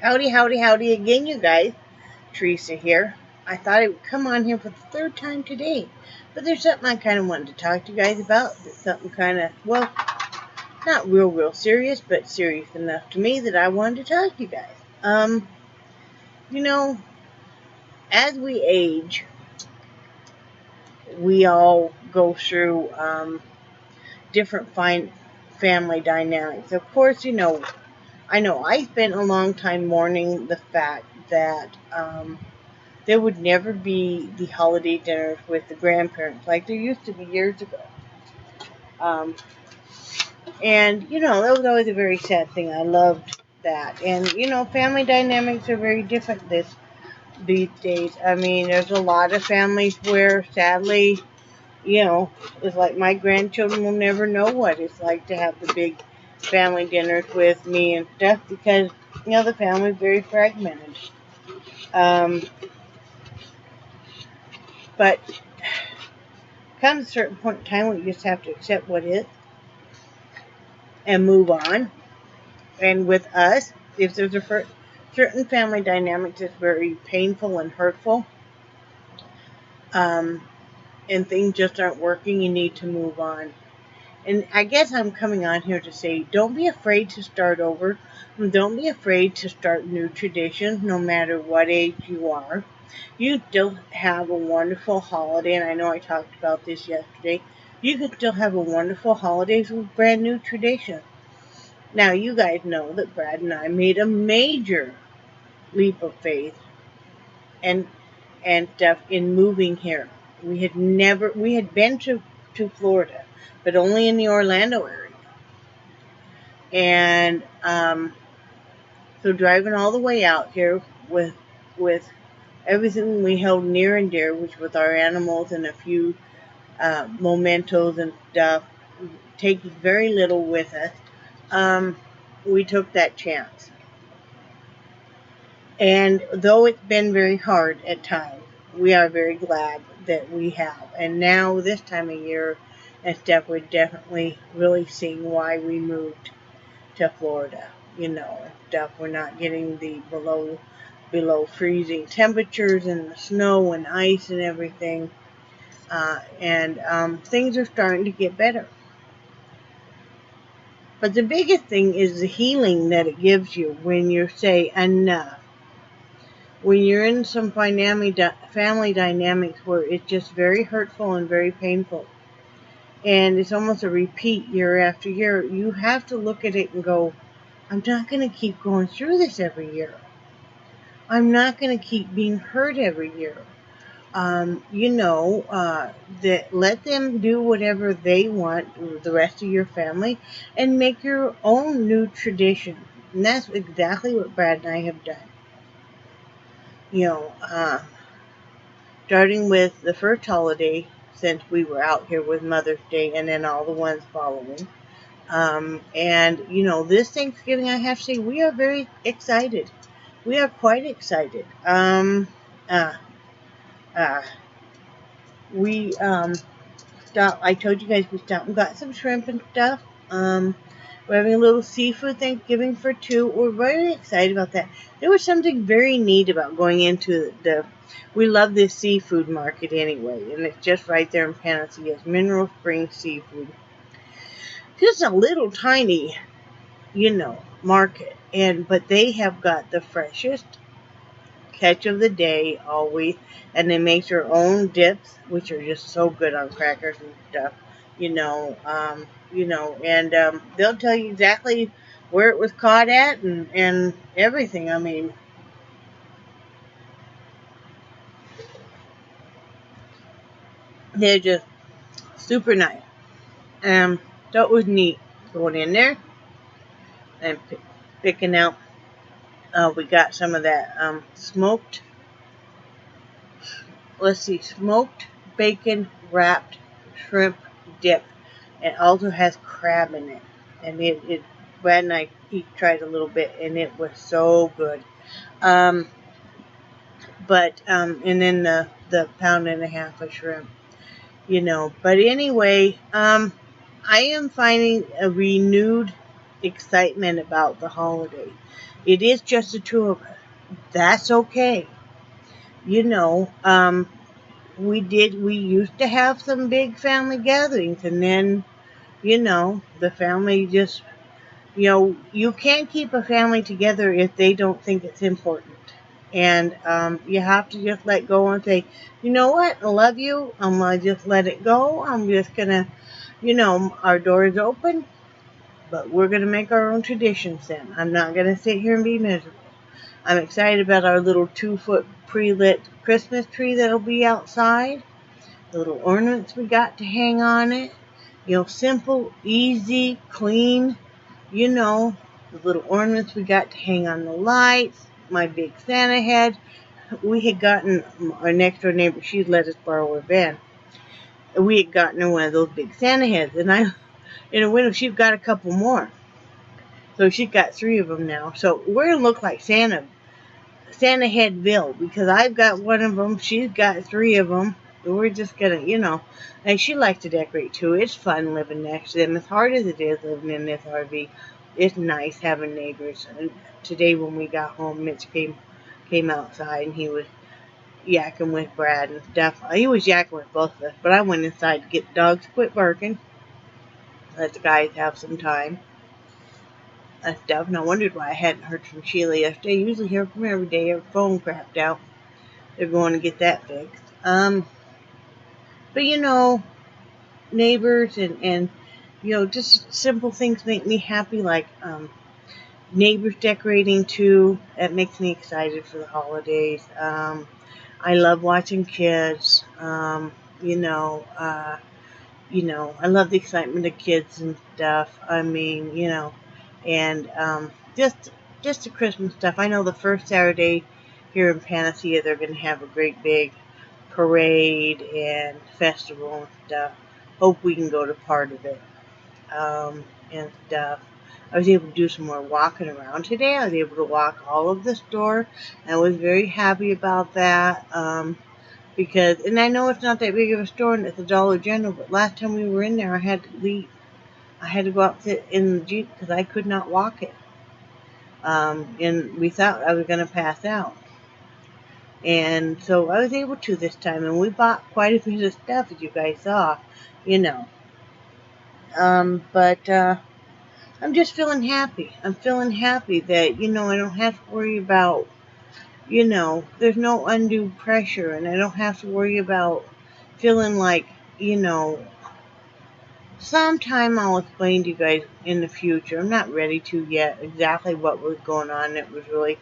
Howdy, howdy, howdy again, you guys. Teresa here. I thought I would come on here for the third time today, but there's something I kind of wanted to talk to you guys about. It's something kind of, well, not real serious, but serious enough to me that I wanted to talk to you guys. You know, as we age, we all go through different family dynamics. Of course, I know I spent a long time mourning the fact that there would never be the holiday dinners with the grandparents like there used to be years ago. Um, and, that was always a very sad thing. I loved that. And, family dynamics are very different these days. I mean, there's a lot of families where, sadly, it's like my grandchildren will never know what it's like to have the big family dinners with me and stuff because, the family's very fragmented. But comes a certain point in time where you just have to accept what is and move on. And with us, if there's a certain family dynamic that's very painful and hurtful, and things just aren't working, you need to move on. And I guess I'm coming on here to say, don't be afraid to start over. Don't be afraid to start new traditions, no matter what age you are. You still have a wonderful holiday, and I know I talked about this yesterday. You can still have a wonderful holidays with brand new traditions. Now, you guys know that Brad and I made a major leap of faith and stuff in moving here. We had been to Florida, but only in the Orlando area. And so driving all the way out here with everything we held near and dear, which was our animals and a few mementos and stuff, taking very little with us, we took that chance. And though it's been very hard at times, we are very glad that we have. And now this time of year and stuff, we're definitely really seeing why we moved to Florida. Stuff. We're not getting the below freezing temperatures and the snow and ice and everything. And things are starting to get better. But the biggest thing is the healing that it gives you when you say enough. When you're in some family dynamics where it's just very hurtful and very painful, and it's almost a repeat year after year, you have to look at it and go, I'm not going to keep going through this every year. I'm not going to keep being hurt every year. That let them do whatever they want, the rest of your family, and make your own new tradition. And that's exactly what Brad and I have done. Starting with the first holiday, since we were out here with Mother's Day, and then all the ones following. And this Thanksgiving, I have to say, we are very excited. We are quite excited. We stopped. I told you guys we stopped and got some shrimp and stuff. We're having a little seafood Thanksgiving for two. We're very excited about that. There was something very neat about going into we love this seafood market anyway, and it's just right there in PANACEA. It's Mineral Springs Seafood. Just a little tiny, market, but they have got the freshest catch of the day always, and they make their own dips, which are just so good on crackers and stuff. And they'll tell you exactly where it was caught at and everything. I mean, they're just super nice. So it was neat going in there and picking out. We got some of that smoked bacon wrapped shrimp dip. It also has crab in it, and Brad and I each tried a little bit, and it was so good. And then the pound and a half of shrimp, But anyway, I am finding a renewed excitement about the holiday. It is just the two of us. That's okay. You know, we used to have some big family gatherings, and then, you know, the family just, you know, you can't keep a family together if they don't think it's important. And you have to just let go and say, you know what, I love you. I'm going to just let it go. I'm just going to, you know, our door is open, but we're going to make our own traditions then. I'm not going to sit here and be miserable. I'm excited about our little 2-foot pre-lit Christmas tree that'll be outside. The little ornaments we got to hang on it. You know, simple, easy, clean, you know, the little ornaments we got to hang on the lights. My big Santa head. We had gotten our next door neighbor, she'd let us borrow her van. We had gotten her one of those big Santa heads, and in a window, she's got a couple more. So she's got 3 of them now. So we're gonna look like Santa Headville, because I've got one of them, she's got 3 of them. We're just gonna, you know, and she likes to decorate too. It's fun living next to them. As hard as it is living in this RV, it's nice having neighbors. And today when we got home, Mitch came outside and he was yakking with Brad and stuff. He was yakking with both of us, but I went inside to get the dogs to quit barking. Let the guys have some time and stuff. And I wondered why I hadn't heard from Sheila yesterday. I usually hear from her every day. Her phone crapped out. They're going to get that fixed. But you know, neighbors and you know, just simple things make me happy, like neighbors decorating too. That makes me excited for the holidays. I love watching kids. You know, I love the excitement of kids and stuff. I mean, you know, and just the Christmas stuff. I know the first Saturday here in PANACEA, they're going to have a great big parade and festival and stuff. Hope we can go to part of it and stuff. I was able to do some more walking around today. I was able to walk all of the store. I was very happy about that because, and I know it's not that big of a store and it's a Dollar General, but last time we were in there, I had to leave. I had to go out sit in the Jeep because I could not walk it. And we thought I was going to pass out. And so I was able to this time, and we bought quite a bit of stuff, as you guys saw, you know. But I'm just feeling happy. I'm feeling happy that, you know, I don't have to worry about, you know, there's no undue pressure, and I don't have to worry about feeling like, you know, sometime I'll explain to you guys in the future. I'm not ready to yet exactly what was going on. It was really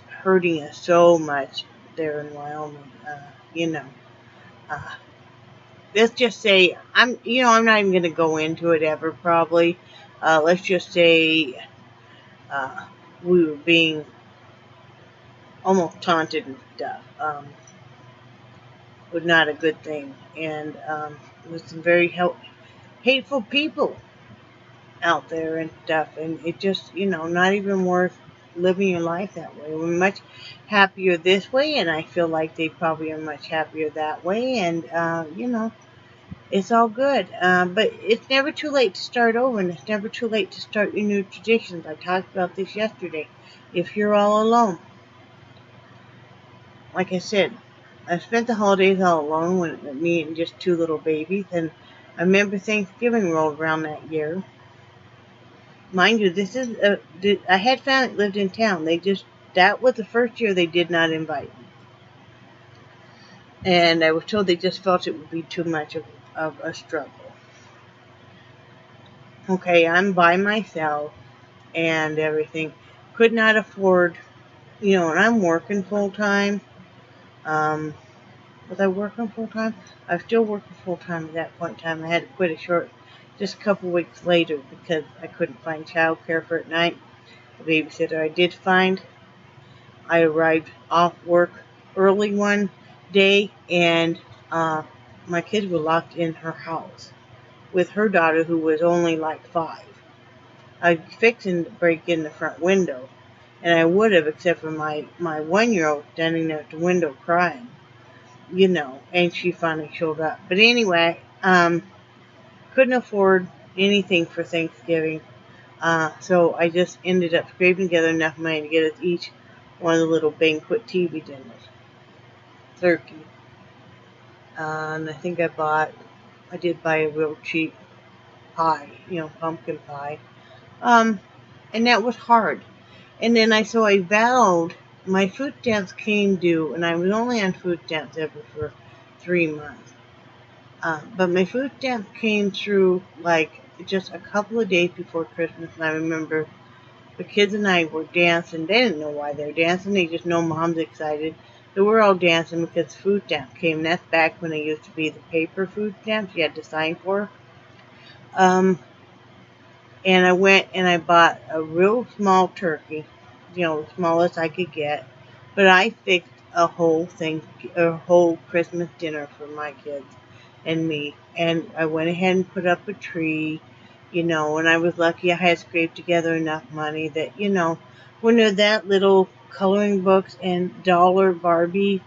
hurting us so much there in Wyoming, you know. Let's just say, I'm not even going to go into it ever, probably. Let's just say we were being almost taunted and stuff. Was not a good thing. And with some very hateful people out there and stuff. And it just, you know, not even worth living your life that way. We're much happier this way, and I feel like they probably are much happier that way. And, you know, it's all good. But it's never too late to start over, and it's never too late to start your new traditions. I talked about this yesterday. If you're all alone, like I said, I spent the holidays all alone with me and just 2 little babies, and I remember Thanksgiving rolled around that year. Mind you, I had family that lived in town. That was the first year they did not invite me. And I was told they just felt it would be too much of a struggle. Okay, I'm by myself and everything. Could not afford, you know, and I'm working full time. Was I working full time? I was still working full time at that point in time. I had to quit just a couple weeks later because I couldn't find childcare for at night. The babysitter I did find, I arrived off work early one day, and my kids were locked in her house with her daughter, who was only like 5. I was fixing to break in the front window, and I would have, except for my 1-year-old standing there at the window crying, you know, and she finally showed up. But anyway, couldn't afford anything for Thanksgiving. So I just ended up scraping together enough money to get us each one of the little banquet TV dinners. Turkey. And I think I did buy a real cheap pie, pumpkin pie. And that was hard. And then I vowed, my food stamps came due, and I was only on food stamps ever for 3 months. But my food stamp came through like just a couple of days before Christmas, and I remember the kids and I were dancing. They didn't know why they were dancing. They just know mom's excited. So we're all dancing because food stamp came. That's back when they used to be the paper food stamps you had to sign for. And I went and I bought a real small turkey, the smallest I could get. But I fixed a whole Christmas dinner for my kids and me. And I went ahead and put up a tree, and I was lucky I had scraped together enough money that, when they're that little coloring books and dollar Barbie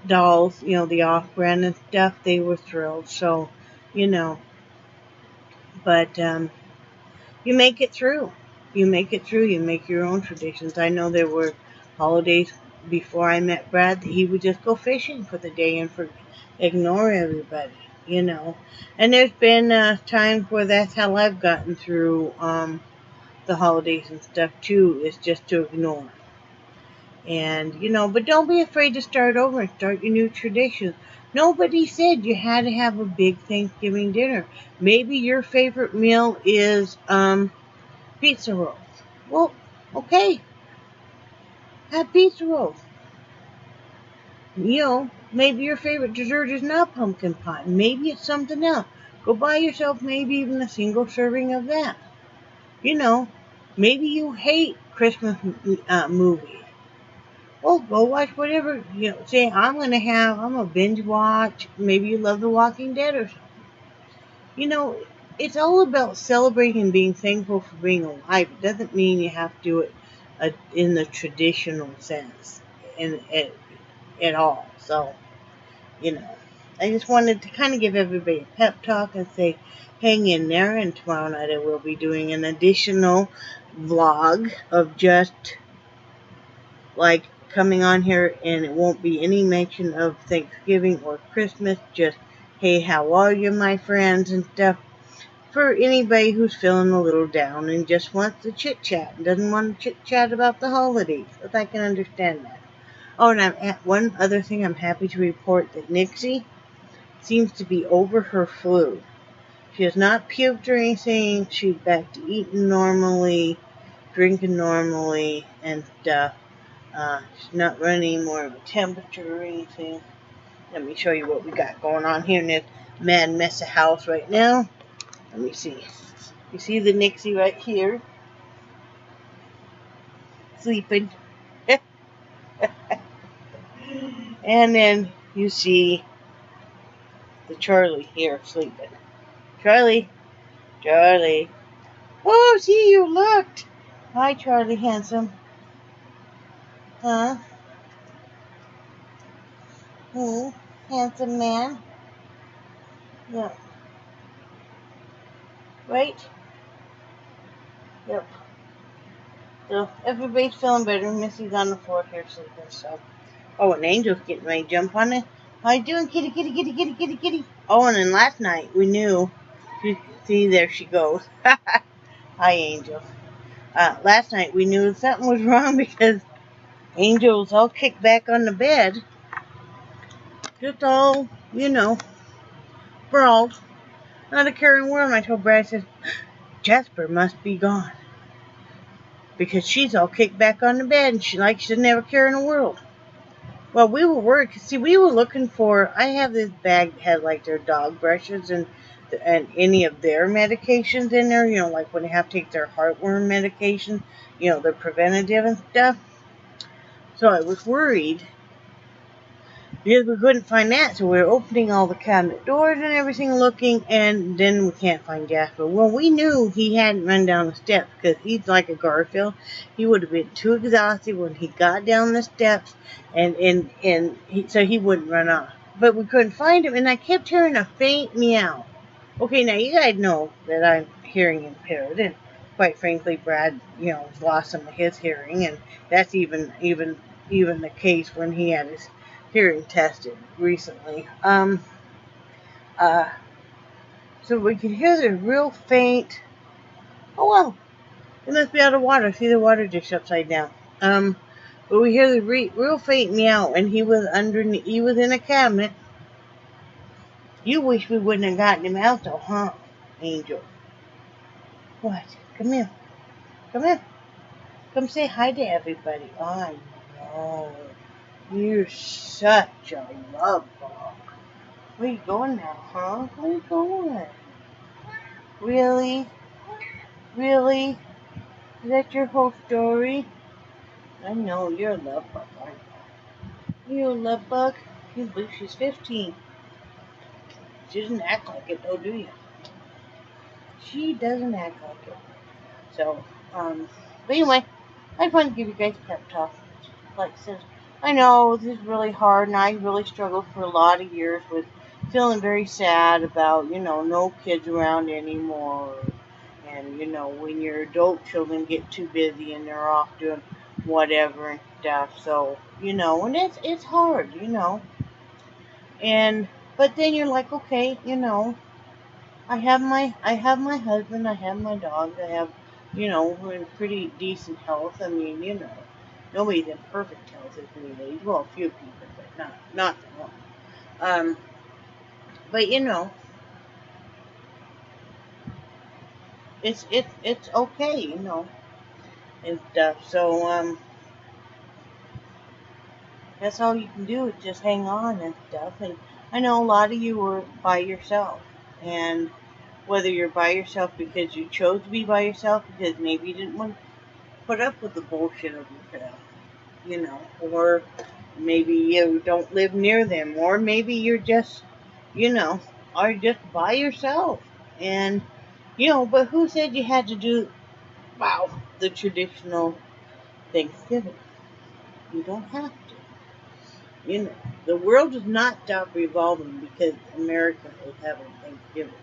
dolls, the off-brand and stuff, they were thrilled. So, but you make it through. You make it through. You make your own traditions. I know there were holidays before I met Brad that he would just go fishing for the day and ignore everybody, And there's been times where that's how I've gotten through the holidays and stuff too, is just to ignore. And, but don't be afraid to start over and start your new traditions. Nobody said you had to have a big Thanksgiving dinner. Maybe your favorite meal is pizza rolls. Well, okay. Have pizza rolls. Maybe your favorite dessert is not pumpkin pie. Maybe it's something else. Go buy yourself maybe even a single serving of that. Maybe you hate Christmas movies. Well, go watch whatever, say, I'm going to binge watch. Maybe you love The Walking Dead or something. It's all about celebrating and being thankful for being alive. It doesn't mean you have to do it in the traditional sense at all. So, I just wanted to kind of give everybody a pep talk and say, hang in there. And tomorrow night I will be doing an additional vlog of just like coming on here, and it won't be any mention of Thanksgiving or Christmas. Just, hey, how are you, my friends, and stuff. For anybody who's feeling a little down and just wants to chit-chat and doesn't want to chit-chat about the holidays. If I can understand that. Oh, and one other thing, I'm happy to report that Nixie seems to be over her flu. She has not puked or anything. She's back to eating normally, drinking normally, and stuff. She's not running more of a temperature or anything. Let me show you what we got going on here in this mad mess of house right now. Let me see. You see the Nixie right here? Sleeping. And then you see the Charlie here sleeping. Charlie. Charlie. Oh, see, you looked. Hi, Charlie, handsome. Huh? Handsome man. Yeah. Right? Yep. So, everybody's feeling better. Missy's on the floor here sleeping, so. Oh, and Angel's getting ready to jump on it. How you doing, kitty, kitty, kitty, kitty, kitty, kitty? Oh, and then last night, we knew. See, there she goes. Hi, Angel. Last night, we knew something was wrong because Angel was all kicked back on the bed. Just all, sprawled. Not a care in the world. And I told Brad, I said, Jasper must be gone. Because she's all kicked back on the bed and she doesn't have a care in the world. Well, we were worried. See, we were looking for, I have this bag that had like their dog brushes and any of their medications in there, like when they have to take their heartworm medication, their preventative and stuff. So I was worried because we couldn't find that. So we were opening all the cabinet doors and everything looking, and then we can't find Jasper. Well, we knew he hadn't run down the steps because he's like a Garfield. He would have been too exhausted when he got down the steps, so he wouldn't run off. But we couldn't find him, and I kept hearing a faint meow. Okay, now you guys know that I'm hearing impaired, and quite frankly, Brad, has lost some of his hearing, and that's even the case when he had his hearing tested recently. So we can hear the real faint. Oh well, it must be out of water. See the water dish upside down. But we hear the real faint meow, and he was underneath. He was in a cabinet. You wish we wouldn't have gotten him out, though, huh, Angel? What? Come here. Come here. Come say hi to everybody. I know. You're such a love bug. Where you going now, huh? Where you going? Really? Really? Is that your whole story? I know, you're a love bug, aren't you? You a love bug? You believe she's 15. She doesn't act like it, though, do you? She doesn't act like it. So, but anyway, I just wanted to give you guys a pep talk. Like I said, I know this is really hard, and I really struggled for a lot of years with feeling very sad about, no kids around anymore. And, when your adult children get too busy and they're off doing whatever and stuff. So, and it's hard, And, but then you're like, okay, I have my husband, I have my dog, I have, we're in pretty decent health. I mean, nobody's in perfect health at any age. Well, a few people, but not for long. But it's okay, and stuff. So that's all you can do is just hang on and stuff. And I know a lot of you were by yourself, and whether you're by yourself because you chose to be by yourself because maybe you didn't want to put up with the bullshit of your family, or maybe you don't live near them, or maybe you're just, are just by yourself. And, but who said you had to do, the traditional Thanksgiving? You don't have to. The world does not stop revolving because America is having Thanksgiving.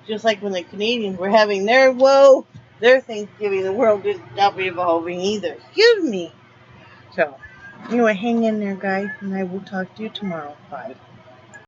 Just like when the Canadians were having their Thanksgiving, the world didn't stop revolving either. Excuse me. So, anyway, hang in there, guys, and I will talk to you tomorrow. Bye.